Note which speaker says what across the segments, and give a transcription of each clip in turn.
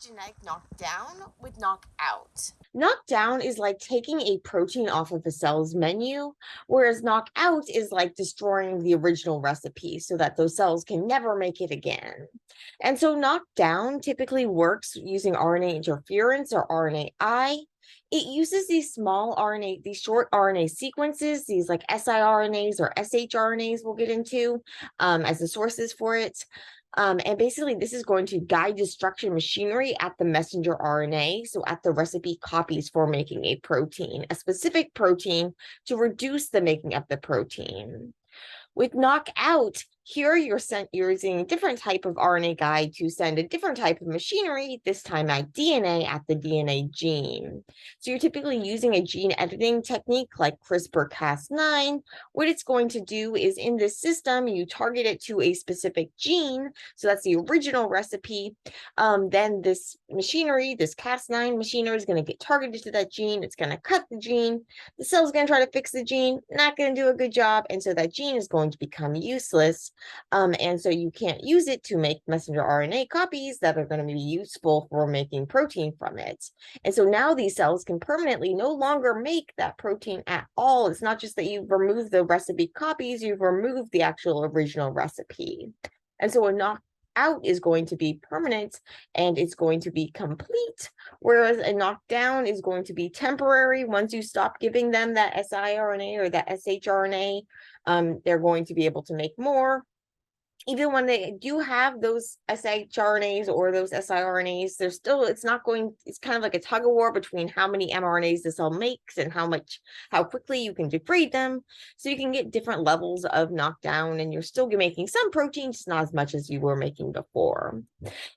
Speaker 1: genetic knockdown with knockout?
Speaker 2: Knockdown is like taking a protein off of a cell's menu, whereas knockout is like destroying the original recipe so that those cells can never make it again. And so knockdown typically works using RNA interference or RNAi. It uses these small RNA, these short RNA sequences, these like siRNAs or shRNAs we'll get into as the sources for it. And basically, this is going to guide destruction machinery at the messenger RNA, so at the recipe copies for making a protein, a specific protein to reduce the making of the protein. With knockout, here you're using a different type of RNA guide to send a different type of machinery, this time at DNA at the DNA gene. So you're typically using a gene editing technique like CRISPR-Cas9. What it's going to do is in this system, you target it to a specific gene. So that's the original recipe. Then this machinery, this Cas9 machinery is going to get targeted to that gene. It's going to cut the gene. The cell's going to try to fix the gene, not going to do a good job. And so that gene is going to become useless. And so you can't use it to make messenger RNA copies that are going to be useful for making protein from it. And so now these cells can permanently no longer make that protein at all. It's not just that you've removed the recipe copies, you've removed the actual original recipe. And so a knockout is going to be permanent and it's going to be complete, whereas a knockdown is going to be temporary. Once you stop giving them that siRNA or that shRNA, they're going to be able to make more. Even when they do have those shRNAs or those siRNAs, they're still, it's kind of like a tug of war between how many mRNAs the cell makes and how quickly you can degrade them. So you can get different levels of knockdown and you're still making some protein, just not as much as you were making before.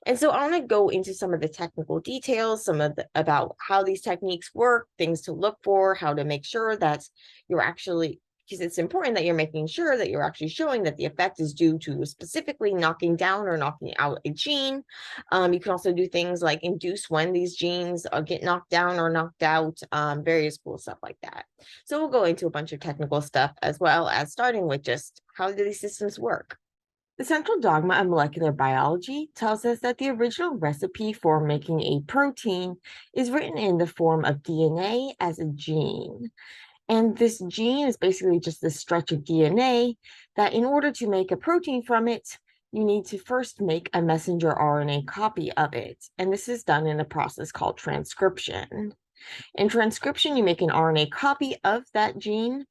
Speaker 2: And so I want to go into some of the technical details, about how these techniques work, things to look for, how to make sure that you're actually, because it's important that you're making sure that you're actually showing that the effect is due to specifically knocking down or knocking out a gene. You can also do things like induce when these genes get knocked down or knocked out, various cool stuff like that. So we'll go into a bunch of technical stuff as well as starting with just how do these systems work. The central dogma of molecular biology tells us that the original recipe for making a protein is written in the form of DNA as a gene. And this gene is basically just this stretch of DNA that in order to make a protein from it, you need to first make a messenger RNA copy of it. And this is done in a process called transcription. In transcription, you make an RNA copy of that gene.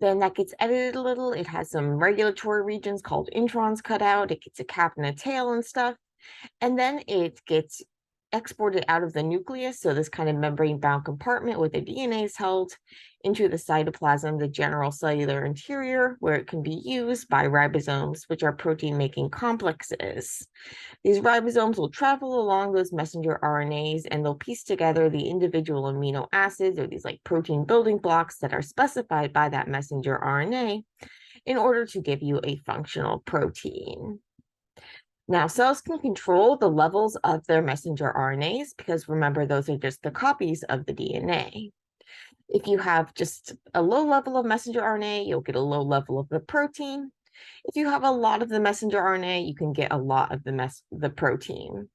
Speaker 2: Then that gets edited a little. It has some regulatory regions called introns cut out. It gets a cap and a tail and stuff. And then it gets exported out of the nucleus, so this kind of membrane-bound compartment where the DNA is held, into the cytoplasm, the general cellular interior, where it can be used by ribosomes, which are protein-making complexes. These ribosomes will travel along those messenger RNAs, and they'll piece together the individual amino acids, or these like protein building blocks that are specified by that messenger RNA, in order to give you a functional protein. Now, cells can control the levels of their messenger RNAs because remember, those are just the copies of the DNA. If you have just a low level of messenger RNA, you'll get a low level of the protein. If you have a lot of the messenger RNA, you can get a lot of the protein.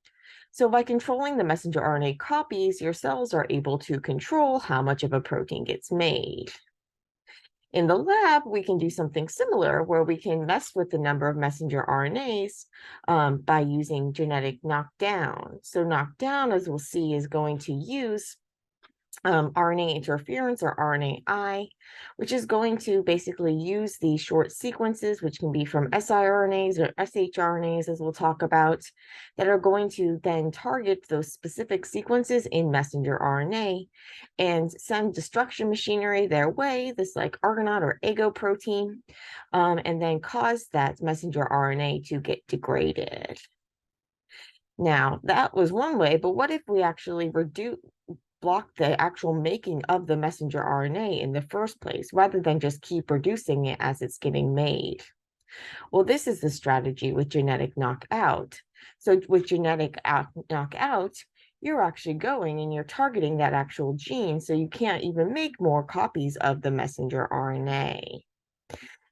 Speaker 2: So by controlling the messenger RNA copies, your cells are able to control how much of a protein gets made. In the lab, we can do something similar where we can mess with the number of messenger RNAs by using genetic knockdown. So knockdown, as we'll see, is going to use RNA interference or RNAi, which is going to basically use these short sequences, which can be from siRNAs or shRNAs, as we'll talk about, that are going to then target those specific sequences in messenger RNA and send destruction machinery their way, this like Argonaut or AGO protein, and then cause that messenger RNA to get degraded. Now, that was one way, but what if we actually block the actual making of the messenger RNA in the first place, rather than just keep reducing it as it's getting made? Well, this is the strategy with genetic knockout. So with genetic knockout, you're actually going and you're targeting that actual gene, so you can't even make more copies of the messenger RNA.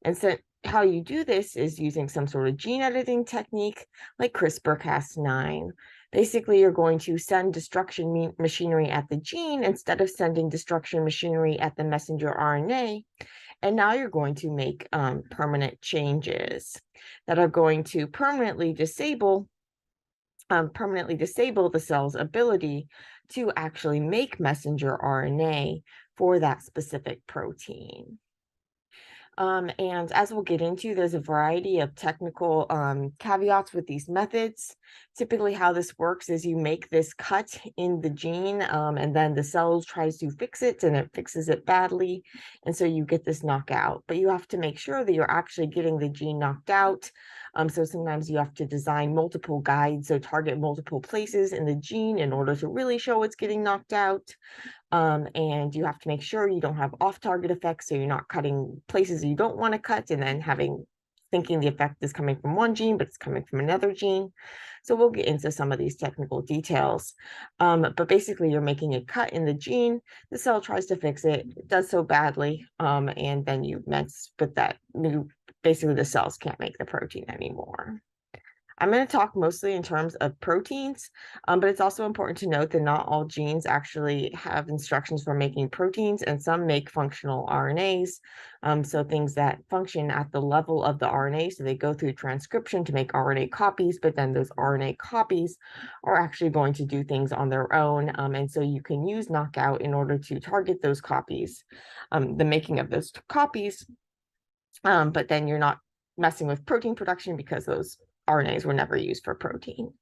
Speaker 2: And so how you do this is using some sort of gene editing technique like CRISPR-Cas9, Basically, you're going to send destruction machinery at the gene instead of sending destruction machinery at the messenger RNA. And now you're going to make permanent changes that are going to permanently disable the cell's ability to actually make messenger RNA for that specific protein. And as we'll get into, there's a variety of technical caveats with these methods. Typically, how this works is you make this cut in the gene, and then the cell tries to fix it, and it fixes it badly. And so you get this knockout. But you have to make sure that you're actually getting the gene knocked out. So sometimes you have to design multiple guides, so target multiple places in the gene in order to really show it's getting knocked out. And you have to make sure you don't have off-target effects, so you're not cutting places you don't want to cut and then thinking the effect is coming from one gene, but it's coming from another gene. So we'll get into some of these technical details. But basically, you're making a cut in the gene, the cell tries to fix it, it does so badly, and then you mess with that basically the cells can't make the protein anymore. I'm going to talk mostly in terms of proteins, but it's also important to note that not all genes actually have instructions for making proteins, and some make functional RNAs. So things that function at the level of the RNA, so they go through transcription to make RNA copies, but then those RNA copies are actually going to do things on their own. And so you can use knockout in order to target those copies, the making of those copies, but then you're not messing with protein production because those RNAs were never used for protein.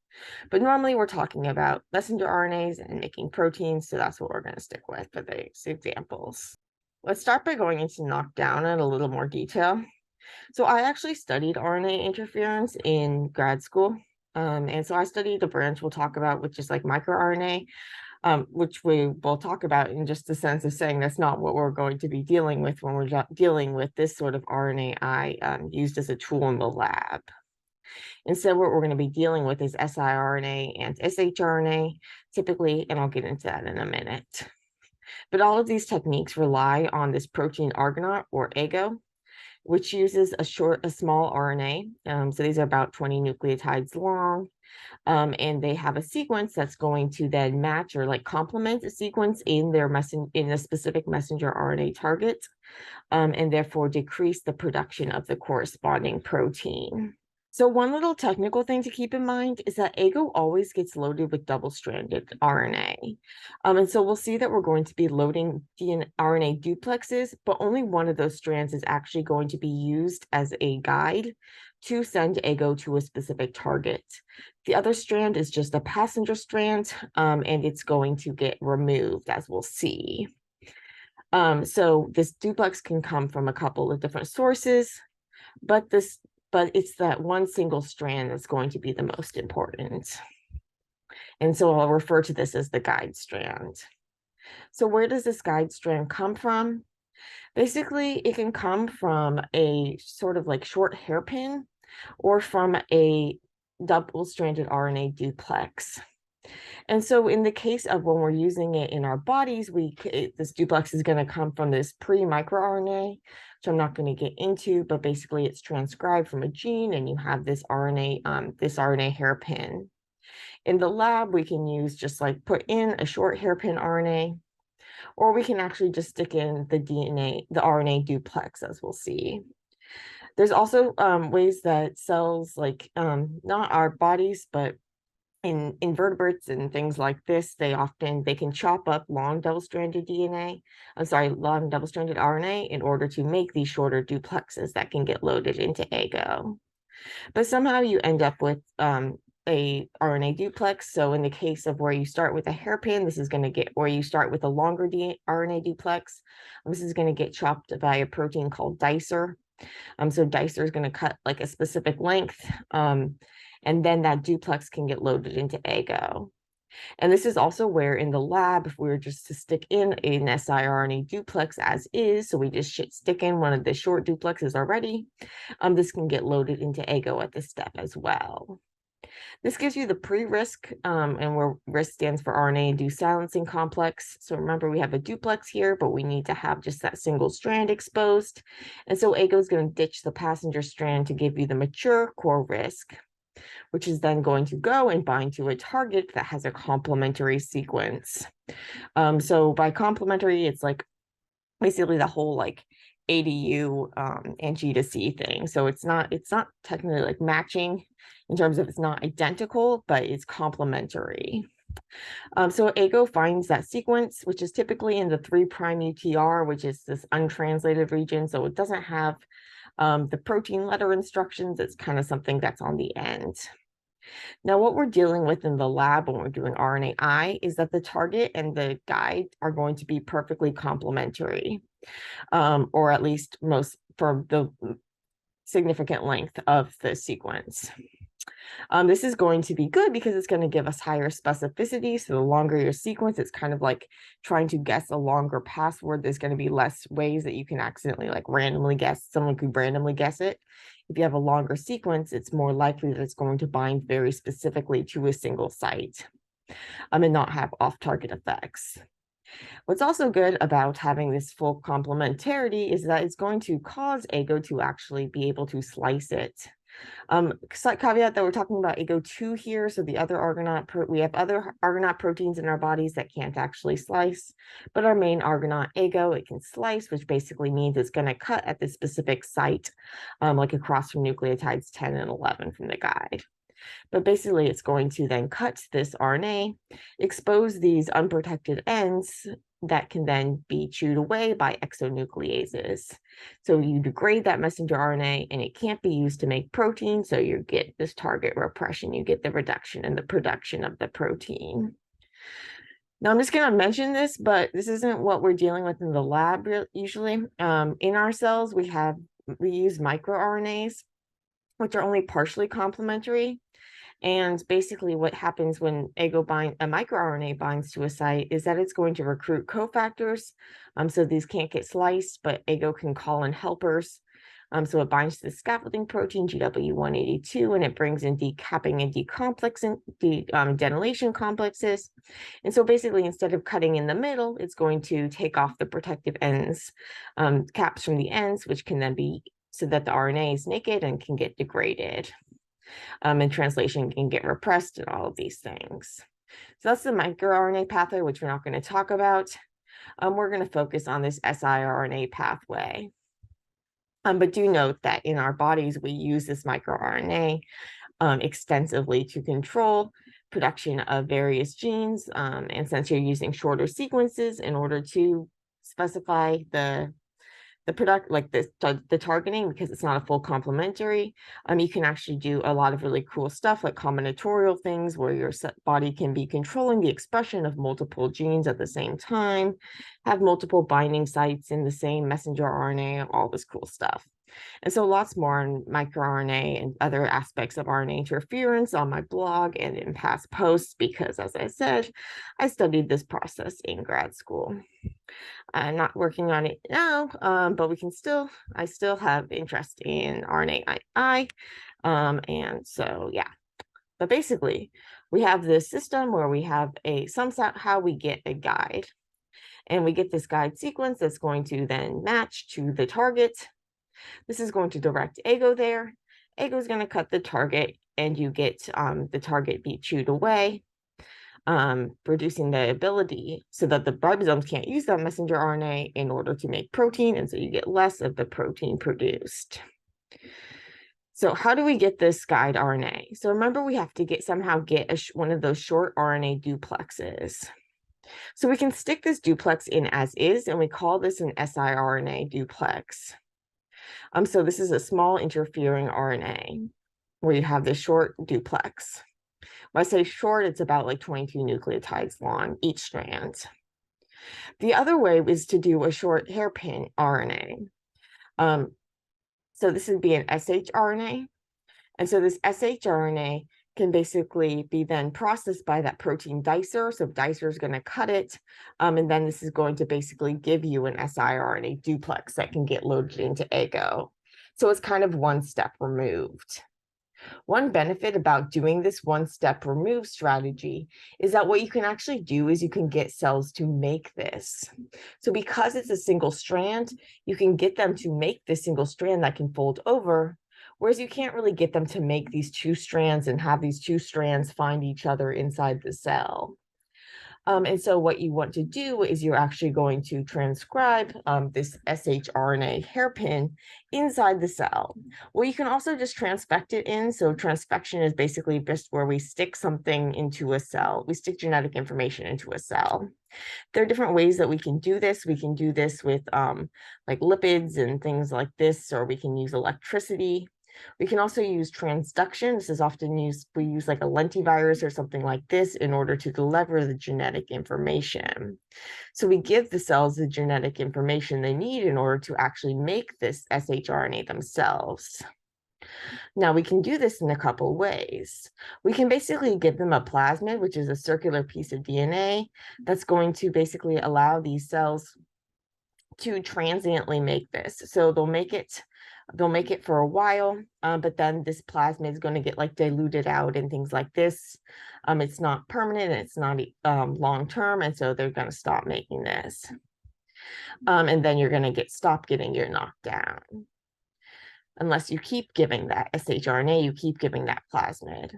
Speaker 2: But normally we're talking about messenger RNAs and making proteins, so that's what we're going to stick with for these examples. Let's start by going into knockdown in a little more detail. So I actually studied RNA interference in grad school. And so I studied a branch we'll talk about, which is like microRNA, which we will talk about in just the sense of saying that's not what we're going to be dealing with when we're dealing with this sort of RNAi used as a tool in the lab. Instead, what we're going to be dealing with is siRNA and shRNA, typically, and I'll get into that in a minute. But all of these techniques rely on this protein argonaut, or AGO, which uses a small RNA. So these are about 20 nucleotides long. And they have a sequence that's going to then match or like complement a sequence in a specific messenger RNA target, and therefore decrease the production of the corresponding protein. So one little technical thing to keep in mind is that AGO always gets loaded with double-stranded RNA. And so we'll see that we're going to be loading RNA duplexes, but only one of those strands is actually going to be used as a guide to send AGO to a specific target. The other strand is just a passenger strand, and it's going to get removed, as we'll see. So this duplex can come from a couple of different sources, but it's that one single strand that's going to be the most important. And so I'll refer to this as the guide strand. So where does this guide strand come from? Basically, it can come from a sort of like short hairpin or from a double-stranded RNA duplex. And so in the case of when we're using it in our bodies, this duplex is going to come from this pre-microRNA, which I'm not going to get into, but basically it's transcribed from a gene and you have this RNA hairpin. In the lab, we can use just like put in a short hairpin RNA, or we can actually just stick in the RNA duplex, as we'll see. There's also ways that cells, like not our bodies, but in invertebrates and things like this, they can chop up long double-stranded RNA in order to make these shorter duplexes that can get loaded into AGO. But somehow you end up with a RNA duplex. So in the case of where you start with a hairpin, where you start with a longer RNA duplex, this is going to get chopped by a protein called dicer. So dicer is going to cut like a specific length, and then that duplex can get loaded into AGO. And this is also where in the lab, if we were just to stick in an siRNA duplex as is, so we just stick in one of the short duplexes already, this can get loaded into AGO at this step as well. This gives you the pre-RISC, and where RISC stands for RNA-induced silencing complex. So remember, we have a duplex here, but we need to have just that single strand exposed. And so AGO is going to ditch the passenger strand to give you the mature core RISC. which is then going to go and bind to a target that has a complementary sequence. So by complementary, it's like basically the whole like ADU and G to C thing. So it's not technically like matching in terms of it's not identical, but it's complementary. So AGO finds that sequence, which is typically in the 3' UTR, which is this untranslated region. So it doesn't have the protein letter instructions. It's kind of something that's on the end. Now, what we're dealing with in the lab when we're doing RNAi is that the target and the guide are going to be perfectly complementary, or at least most for the significant length of the sequence. This is going to be good because it's going to give us higher specificity. So the longer your sequence, it's kind of like trying to guess a longer password. There's going to be less ways that you can accidentally like randomly guess. Someone could randomly guess it. If you have a longer sequence, it's more likely that it's going to bind very specifically to a single site and not have off-target effects. What's also good about having this full complementarity is that it's going to cause AGO to actually be able to slice it. Slight caveat that we're talking about AGO2 here. So the other Argonaut, we have other Argonaut proteins in our bodies that can't actually slice, but our main Argonaut AGO, it can slice, which basically means it's going to cut at the specific site, like across from nucleotides 10 and 11 from the guide. But basically, it's going to then cut this RNA, expose these unprotected ends that can then be chewed away by exonucleases. So you degrade that messenger RNA and it can't be used to make protein. So you get this target repression, you get the reduction in the production of the protein. Now, I'm just going to mention this, but this isn't what we're dealing with in the lab usually. In our cells, we use microRNAs, which are only partially complementary. And basically what happens when a microRNA binds to a site is that it's going to recruit cofactors. So these can't get sliced, but AGO can call in helpers. So it binds to the scaffolding protein GW182, and it brings in decapping and dedenylation complexes. And so basically, instead of cutting in the middle, it's going to take off the protective ends, caps from the ends, which can then be so that the RNA is naked and can get degraded. And translation can get repressed and all of these things. So that's the microRNA pathway, which we're not going to talk about. We're going to focus on this siRNA pathway. But do note that in our bodies, we use this microRNA extensively to control production of various genes. And since you're using shorter sequences in order to specify the product, like the targeting, because it's not a full complementary, you can actually do a lot of really cool stuff like combinatorial things where your body can be controlling the expression of multiple genes at the same time, have multiple binding sites in the same messenger RNA, all this cool stuff. And so lots more on microRNA and other aspects of RNA interference on my blog and in past posts, because as I said, I studied this process in grad school. I'm not working on it now, but I still have interest in RNAi. And so, yeah. But basically, we have this system where we have somehow we get a guide. And we get this guide sequence that's going to then match to the target. This is going to direct AGO there. AGO is going to cut the target, and you get the target be chewed away, producing the ability so that the ribosomes can't use that messenger RNA in order to make protein, and so you get less of the protein produced. So how do we get this guide RNA? So remember, we have to somehow get one of those short RNA duplexes. So we can stick this duplex in as is, and we call this an siRNA duplex. So this is a small interfering RNA where you have this short duplex. When I say short, it's about like 22 nucleotides long, each strand. The other way is to do a short hairpin RNA. So this would be an shRNA. And so this shRNA can basically be then processed by that protein dicer. So dicer is going to cut it. And then this is going to basically give you an siRNA duplex that can get loaded into AGO. So it's kind of one step removed. One benefit about doing this one step remove strategy is that what you can actually do is you can get cells to make this. So because it's a single strand, you can get them to make this single strand that can fold over, Whereas you can't really get them to make these two strands and have these two strands find each other inside the cell. And so what you want to do is you're actually going to transcribe this shRNA hairpin inside the cell. Well, you can also just transfect it in. So transfection is basically just where we stick something into a cell. We stick genetic information into a cell. There are different ways that we can do this. We can do this with like lipids and things like this, or we can use electricity. We can also use transduction. This is often used, we use like a lentivirus or something like this in order to deliver the genetic information. So we give the cells the genetic information they need in order to actually make this shRNA themselves. Now we can do this in a couple ways. We can basically give them a plasmid, which is a circular piece of DNA that's going to basically allow these cells to transiently make this. So they'll make it for a while, but then this plasmid is going to get like diluted out and things like this. It's not permanent, it's not long term, and so they're going to stop making this. And then you're going to stop getting your knockdown. Unless you keep giving that shRNA, you keep giving that plasmid.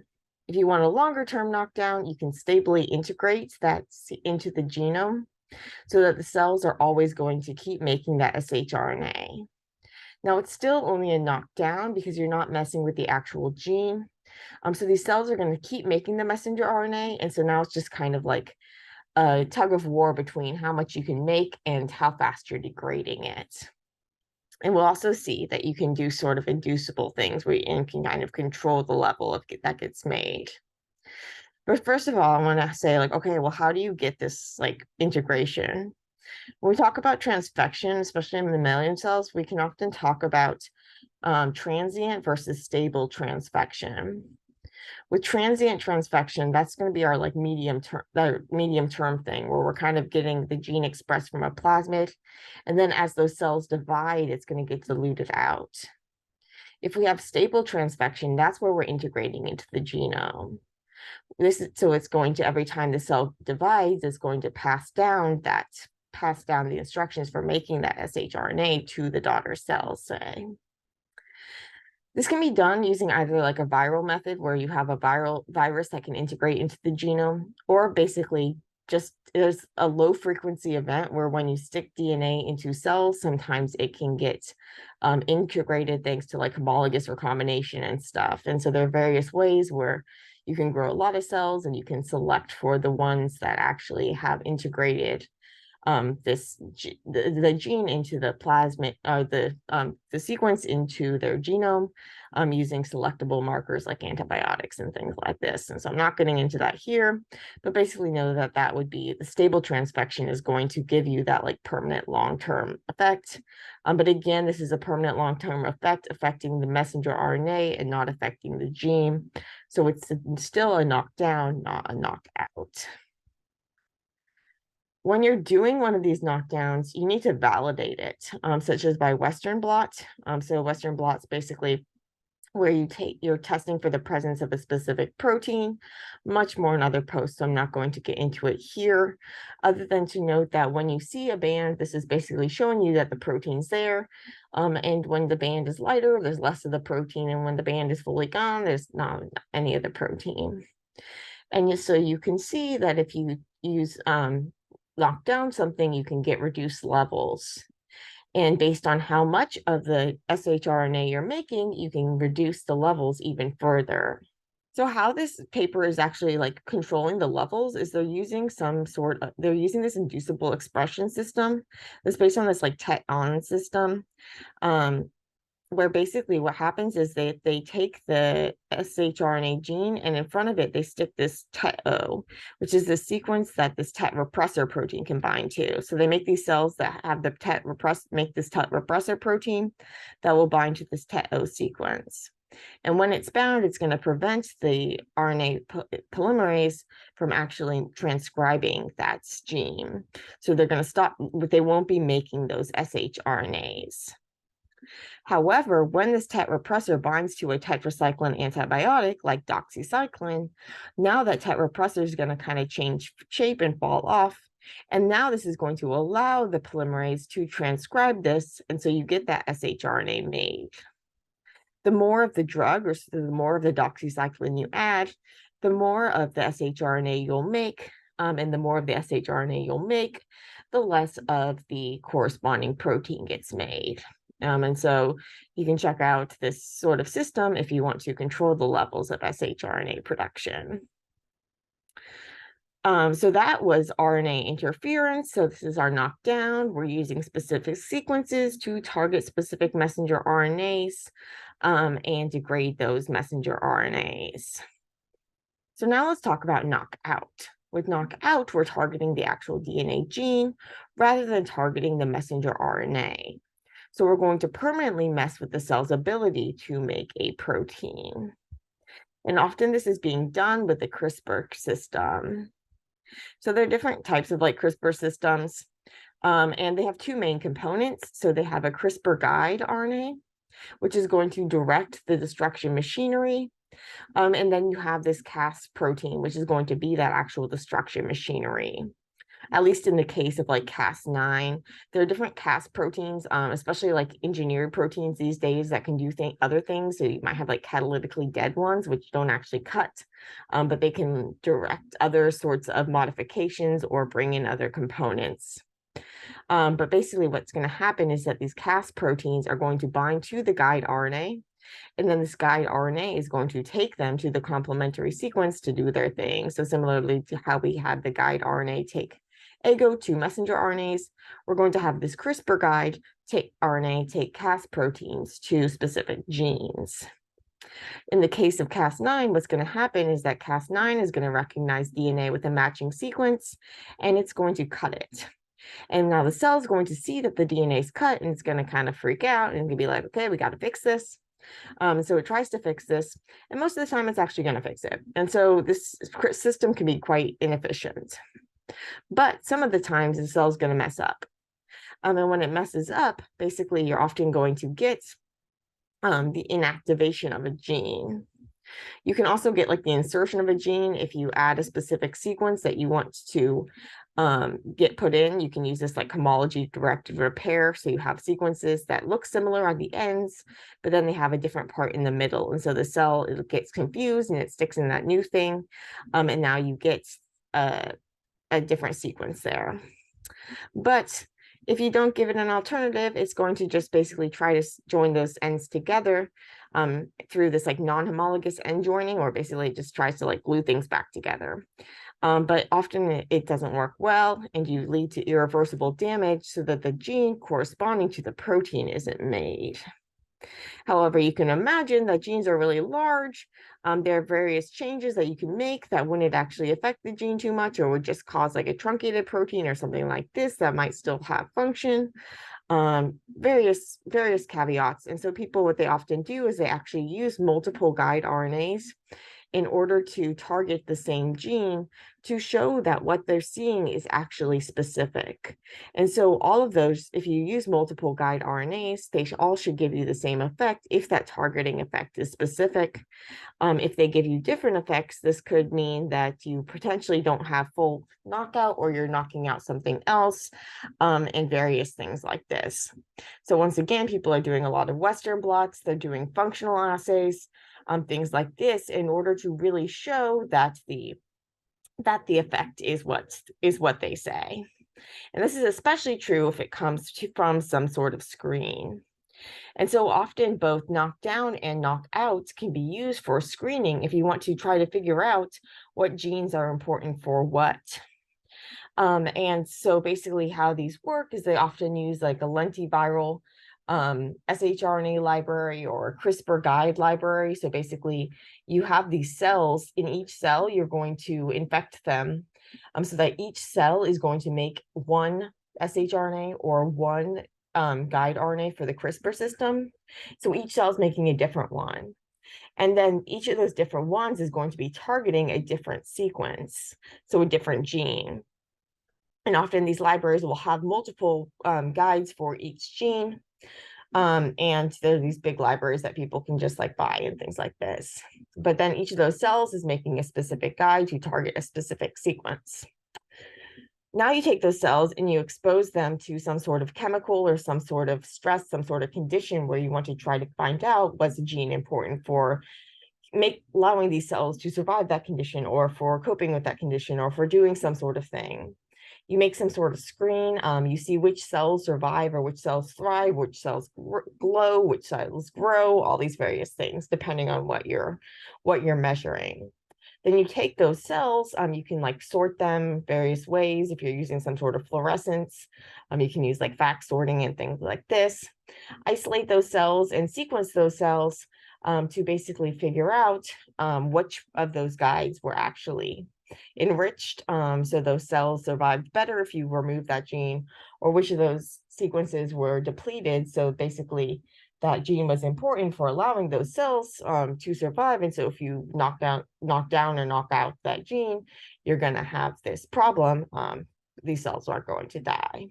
Speaker 2: If you want a longer term knockdown, you can stably integrate that into the genome so that the cells are always going to keep making that shRNA. Now, it's still only a knockdown because you're not messing with the actual gene. So these cells are going to keep making the messenger RNA. And so now it's just kind of like a tug of war between how much you can make and how fast you're degrading it. And we'll also see that you can do sort of inducible things where you can kind of control the level of that gets made. But first of all, I want to say like, okay, well, how do you get this like integration? When we talk about transfection, especially in mammalian cells, we can often talk about transient versus stable transfection. With transient transfection, that's going to be our like medium term thing where we're kind of getting the gene expressed from a plasmid. And then as those cells divide, it's going to get diluted out. If we have stable transfection, that's where we're integrating into the genome. So it's going to, every time the cell divides, it's going to pass down the instructions for making that shRNA to the daughter cells, say. This can be done using either like a viral method where you have a viral virus that can integrate into the genome, or basically just there's a low frequency event where when you stick DNA into cells, sometimes it can get integrated thanks to like homologous recombination and stuff. And so there are various ways where you can grow a lot of cells and you can select for the ones that actually have integrated the gene into the plasmid, or the sequence into their genome, using selectable markers like antibiotics and things like this. And so I'm not getting into that here, but basically know that that would be the stable transfection is going to give you that like permanent long-term effect. But again, this is a permanent long-term effect affecting the messenger RNA and not affecting the gene. So it's still a knockdown, not a knockout. When you're doing one of these knockdowns, you need to validate it, such as by Western blot. So Western blot's basically where you're testing for the presence of a specific protein, much more in other posts. So I'm not going to get into it here, other than to note that when you see a band, this is basically showing you that the protein's there. And when the band is lighter, there's less of the protein. And when the band is fully gone, there's not any of the protein. And so you can see that if you use lock down something, you can get reduced levels. And based on how much of the shRNA you're making, you can reduce the levels even further. So how this paper is actually like controlling the levels is they're using this inducible expression system that's based on this like tet-on system. Where basically what happens is they take the shRNA gene and in front of it, they stick this tet-O, which is the sequence that this tet repressor protein can bind to. So they make these cells that have the make this tet repressor protein that will bind to this tet-O sequence. And when it's bound, it's going to prevent the RNA polymerase from actually transcribing that gene. So they're going to stop, but they won't be making those shRNAs. However, when this tet repressor binds to a tetracycline antibiotic like doxycycline, now that tet repressor is going to kind of change shape and fall off. And now this is going to allow the polymerase to transcribe this. And so you get that shRNA made. the more of the drug, or the more of the doxycycline you add, the more of the shRNA you'll make, and the more of the shRNA you'll make, the less of the corresponding protein gets made. And so you can check out this sort of system if you want to control the levels of shRNA production. So that was RNA interference. So this is our knockdown. We're using specific sequences to target specific messenger RNAs and degrade those messenger RNAs. So now let's talk about knockout. With knockout, we're targeting the actual DNA gene rather than targeting the messenger RNA. So we're going to permanently mess with the cell's ability to make a protein. And often this is being done with the CRISPR system. So there are different types of CRISPR systems, and they have two main components. So they have a CRISPR guide RNA, which is going to direct the destruction machinery. And then you have this Cas protein, which is going to be that actual destruction machinery. At least in the case of Cas9, there are different Cas proteins, especially engineered proteins these days that can do other things. So you might have catalytically dead ones, which don't actually cut, but they can direct other sorts of modifications or bring in other components. But basically what's going to happen is that these Cas proteins are going to bind to the guide RNA, and then this guide RNA is going to take them to the complementary sequence to do their thing. So similarly to how we had the guide RNA take AGO to messenger RNAs, we're going to have this CRISPR guide RNA take Cas proteins to specific genes. In the case of Cas9, what's going to happen is that Cas9 is going to recognize DNA with a matching sequence, and it's going to cut it. And now the cell is going to see that the DNA is cut, and it's going to kind of freak out and be like, okay, we got to fix this. So it tries to fix this, and most of the time it's actually going to fix it. And so this system can be quite inefficient. But some of the times the cell is going to mess up. And when it messes up, basically you're often going to get the inactivation of a gene. You can also get the insertion of a gene if you add a specific sequence that you want to get put in. You can use this homology directed repair. So you have sequences that look similar on the ends, but then they have a different part in the middle. And so the cell, it gets confused and it sticks in that new thing. And now you get a different sequence there. But if you don't give it an alternative, it's going to just basically try to join those ends together through this non-homologous end joining, or basically it just tries to glue things back together. But often it doesn't work well, and you lead to irreversible damage so that the gene corresponding to the protein isn't made. However, you can imagine that genes are really large. There are various changes that you can make that wouldn't actually affect the gene too much, or would just cause a truncated protein or something like this that might still have function. Various caveats. And so people, what they often do is they actually use multiple guide RNAs in order to target the same gene to show that what they're seeing is actually specific. And so all of those, if you use multiple guide RNAs, they all should give you the same effect if that targeting effect is specific. If they give you different effects, this could mean that you potentially don't have full knockout, or you're knocking out something else, and various things like this. So once again, people are doing a lot of Western blots. They're doing functional assays, things like this, in order to really show that the effect is what they say. And this is especially true if it comes from some sort of screen. And so often both knockdown and knockout can be used for screening if you want to try to figure out what genes are important for what. And so basically how these work is they often use a lentiviral shRNA library or a CRISPR guide library. So basically you have these cells. In each cell, you're going to infect them so that each cell is going to make one shRNA or one guide RNA for the CRISPR system. So each cell is making a different one. And then each of those different ones is going to be targeting a different sequence, so a different gene. And often these libraries will have multiple guides for each gene. And there are these big libraries that people can just buy and things like this. But then each of those cells is making a specific guide to target a specific sequence. Now you take those cells and you expose them to some sort of chemical or some sort of stress, some sort of condition where you want to try to find out, was the gene important for allowing these cells to survive that condition, or for coping with that condition, or for doing some sort of thing. You make some sort of screen. You see which cells survive or which cells thrive, which cells glow, which cells grow, all these various things depending on what you're measuring. Then you take those cells, you can like sort them various ways. If you're using some sort of fluorescence, you can use like FACS sorting and things like this. Isolate those cells and sequence those cells to basically figure out which of those guides were actually enriched, so those cells survived better if you remove that gene, or which of those sequences were depleted, so basically that gene was important for allowing those cells to survive. And so if you knock down or knock out that gene, you're going to have this problem. These cells aren't going to die.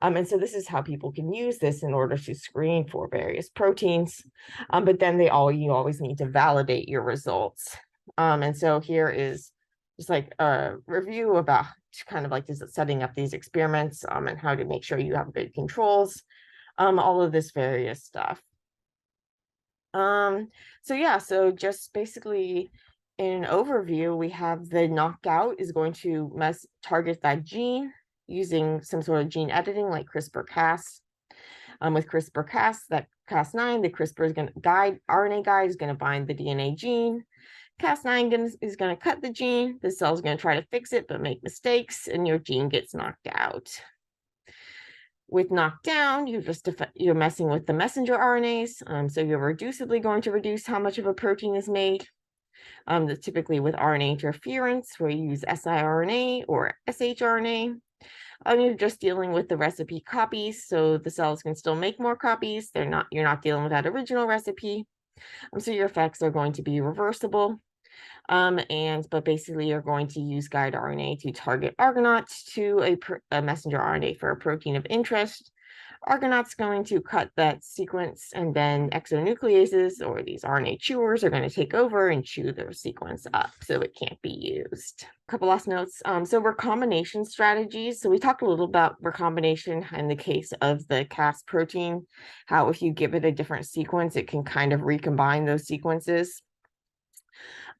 Speaker 2: And so this is how people can use this in order to screen for various proteins. But then you always need to validate your results. And so here is just like a review about kind of like just setting up these experiments and how to make sure you have good controls, all of this various stuff. So just basically in an overview, we have the knockout is going to target that gene using some sort of gene editing like CRISPR-Cas. With CRISPR-Cas, that Cas9, the CRISPR is going to RNA guide is going to bind the DNA gene. Cas9 is going to cut the gene. The cell is going to try to fix it, but make mistakes, and your gene gets knocked out. With knockdown, you're messing with the messenger RNAs. So you're reducibly going to reduce how much of a protein is made. Typically with RNA interference, where you use siRNA or shRNA. You're just dealing with the recipe copies, so the cells can still make more copies. You're not dealing with that original recipe. So your effects are going to be reversible. But basically you're going to use guide RNA to target Argonauts to a messenger RNA for a protein of interest. Argonaut's going to cut that sequence, and then exonucleases, or these RNA chewers, are going to take over and chew their sequence up so it can't be used. A couple last notes. So recombination strategies. So we talked a little about recombination in the case of the Cas protein, how if you give it a different sequence, it can kind of recombine those sequences.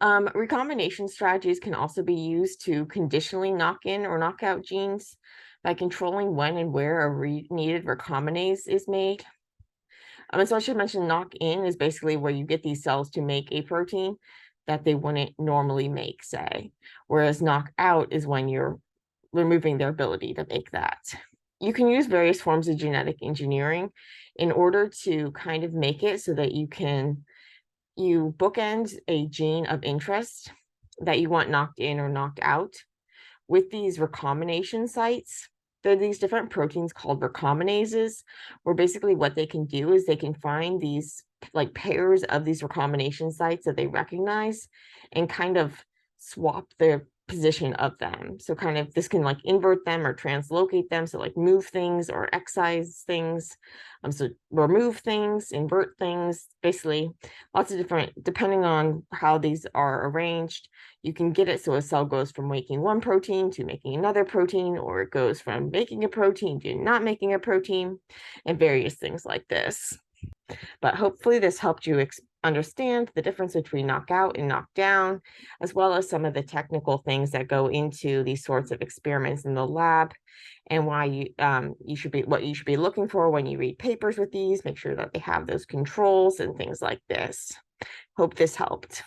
Speaker 2: Recombination strategies can also be used to conditionally knock in or knock out genes by controlling when and where a needed recombinase is made. And so I should mention knock in is basically where you get these cells to make a protein that they wouldn't normally make, say, whereas knock out is when you're removing their ability to make that. You can use various forms of genetic engineering in order to kind of make it so that you bookend a gene of interest that you want knocked in or knocked out with these recombination sites. There are these different proteins called recombinases, where basically what they can do is they can find these like pairs of these recombination sites that they recognize and kind of swap the position of them. So kind of this can like invert them or translocate them. So like move things or excise things. So remove things, invert things, basically lots of different, depending on how these are arranged, you can get it so a cell goes from making one protein to making another protein, or it goes from making a protein to not making a protein, and various things like this. But hopefully this helped you understand the difference between knockout and knockdown, as well as some of the technical things that go into these sorts of experiments in the lab, and why what you should be looking for when you read papers with these. Make sure that they have those controls and things like this. Hope this helped.